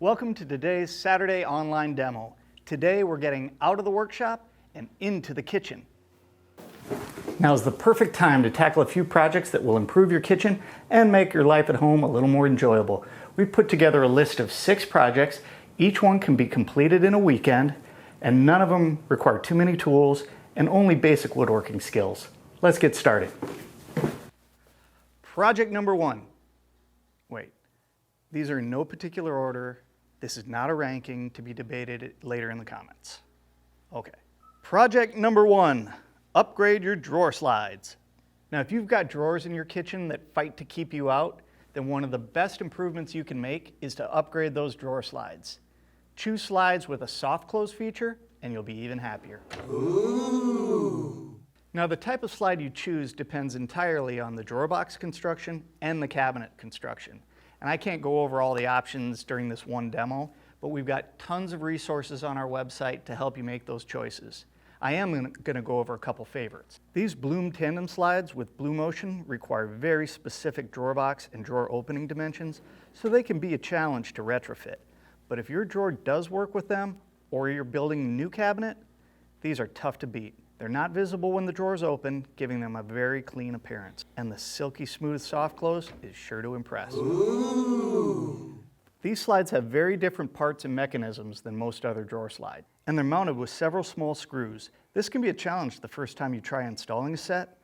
Welcome to today's Saturday online demo. Today we're getting out of the workshop and into the kitchen. Now is the perfect time to tackle a few projects that will improve your kitchen and make your life at home a little more enjoyable. We've put together a list of 6 projects. Each one can be completed in a weekend, and none of them require too many tools and only basic woodworking skills. Let's get started. Project number 1. Wait, these are in no particular order. This is not a ranking to be debated later in the comments. Okay. Project number 1, upgrade your drawer slides. Now, if you've got drawers in your kitchen that fight to keep you out, then one of the best improvements you can make is to upgrade those drawer slides. Choose slides with a soft close feature and you'll be even happier. Ooh. Now, the type of slide you choose depends entirely on the drawer box construction and the cabinet construction. And I can't go over all the options during this one demo, but we've got tons of resources on our website to help you make those choices. I am going to go over a couple favorites. These Bloom tandem slides with Blue Motion require very specific drawer box and drawer opening dimensions, so they can be a challenge to retrofit. But if your drawer does work with them, or you're building a new cabinet, these are tough to beat. They're not visible when the drawers open, giving them a very clean appearance. And the silky smooth soft close is sure to impress. Ooh. These slides have very different parts and mechanisms than most other drawer slides, and they're mounted with several small screws. This can be a challenge the first time you try installing a set,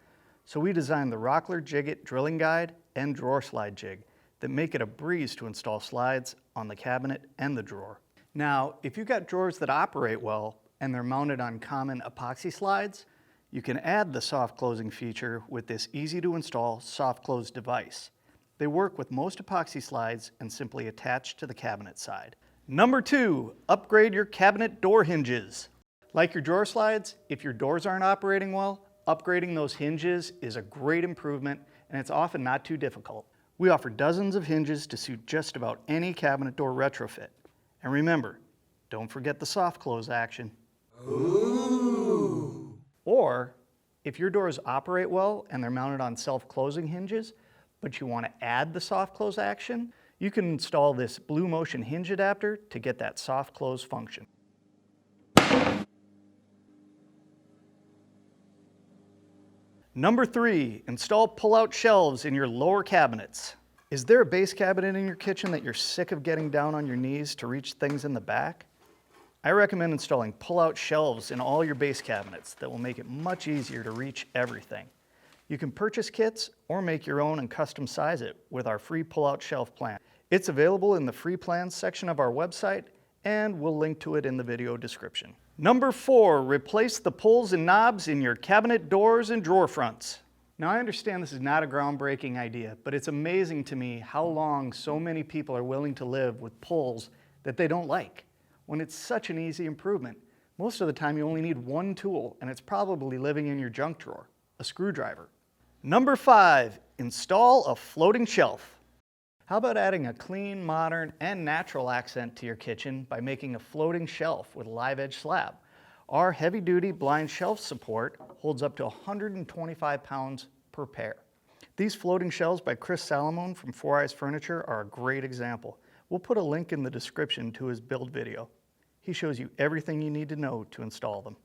so we designed the Rockler Jig-It drilling guide and drawer slide jig that make it a breeze to install slides on the cabinet and the drawer. Now, if you've got drawers that operate well, and they're mounted on common epoxy slides, you can add the soft closing feature with this easy to install soft close device. They work with most epoxy slides and simply attach to the cabinet side. Number 2, upgrade your cabinet door hinges. Like your drawer slides, if your doors aren't operating well, upgrading those hinges is a great improvement, and it's often not too difficult. We offer dozens of hinges to suit just about any cabinet door retrofit. And remember, don't forget the soft close action. Ooh. Or, if your doors operate well and they're mounted on self-closing hinges, but you want to add the soft close action, you can install this Blue Motion hinge adapter to get that soft close function. Number 3, install pull-out shelves in your lower cabinets. Is there a base cabinet in your kitchen that you're sick of getting down on your knees to reach things in the back? I recommend installing pull-out shelves in all your base cabinets that will make it much easier to reach everything. You can purchase kits or make your own and custom size it with our free pull-out shelf plan. It's available in the free plans section of our website, and we'll link to it in the video description. Number 4, replace the pulls and knobs in your cabinet doors and drawer fronts. Now, I understand this is not a groundbreaking idea, but it's amazing to me how long so many people are willing to live with pulls that they don't like, when it's such an easy improvement. Most of the time you only need one tool, and it's probably living in your junk drawer, a screwdriver. Number 5, install a floating shelf. How about adding a clean, modern, and natural accent to your kitchen by making a floating shelf with live edge slab? Our heavy-duty blind shelf support holds up to 125 pounds per pair. These floating shelves by Chris Salomone from 4 Eyes Furniture are a great example. We'll put a link in the description to his build video. He shows you everything you need to know to install them.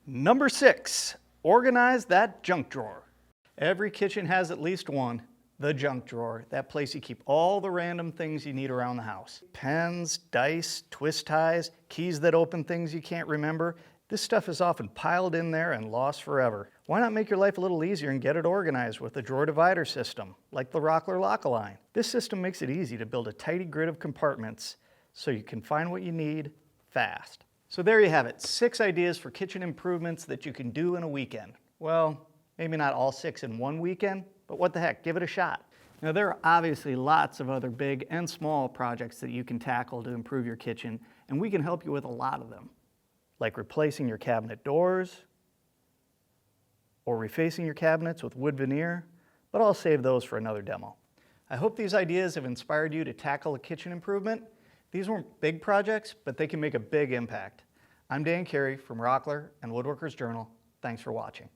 Number 6, organize that junk drawer. Every kitchen has at least one, the junk drawer, that place you keep all the random things you need around the house. Pens, dice, twist ties, keys that open things you can't remember. This stuff is often piled in there and lost forever. Why not make your life a little easier and get it organized with a drawer divider system, like the Rockler Lock-A-Line? This system makes it easy to build a tidy grid of compartments so you can find what you need fast. So there you have it, 6 ideas for kitchen improvements that you can do in a weekend. Well, maybe not all 6 in one weekend, but what the heck, give it a shot. Now, there are obviously lots of other big and small projects that you can tackle to improve your kitchen, and we can help you with a lot of them, like replacing your cabinet doors or refacing your cabinets with wood veneer, but I'll save those for another demo. I hope these ideas have inspired you to tackle a kitchen improvement. These weren't big projects, but they can make a big impact. I'm Dan Cary from Rockler and Woodworker's Journal. Thanks for watching.